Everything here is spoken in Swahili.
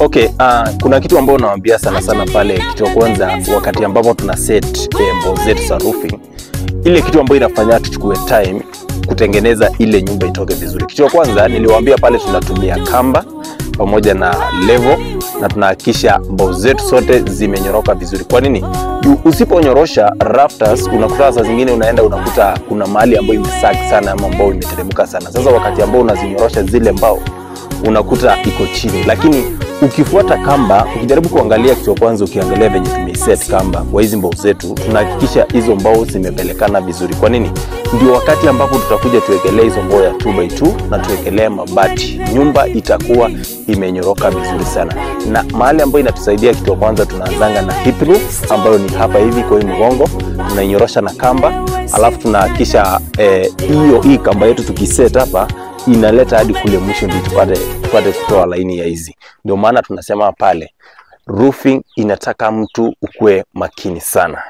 Okay, kuna kitu ambacho nawaambia sana pale. Kitu cha kwanza, wakati ambapo tuna set mbao zetu za roofing, ile kitu ambayo inafanya tuchukue time kutengeneza ile nyumba itoke vizuri. Kitu cha kwanza niliwaambia pale, tunatumia kamba pamoja na level, na tunahakikisha mbao zetu zote zimenyoroka vizuri. Kwa nini? Usiponyorosha rafters, unakuta saa zingine unaenda unakuta kuna mahali ambayo imesag sana ama mbao imeteremka sana. Sasa wakati ambao unazinyorosha zile mbao unakuta iko chini. Lakini ukifuata kamba, ukijaribu kuangalia, kitu cha kwanza ukiangalia venye tumeset kamba kwa hizi mbao zetu, tunahakikisha hizo mbao zimepelekana vizuri. Kwa nini? Ndio wakati ambapo tutakuja tuwekelee hizo mbao ya 2x2 na tuwekelee mabati, nyumba itakuwa imenyoroka vizuri sana. Na mahali ambayo inatusaidia, kitu cha kwanza tunaanzanga na hip roof ambayo ni hapa hivi kwa hii mgongo, tunainyorosha na kamba, alafu tunahakikisha hii kamba yetu tukiset hapa inaleta hadi kule mwisho, ndio tupate kutoa laini ya hizi. Ndio maana tunasema pale roofing inataka mtu ukue makini sana.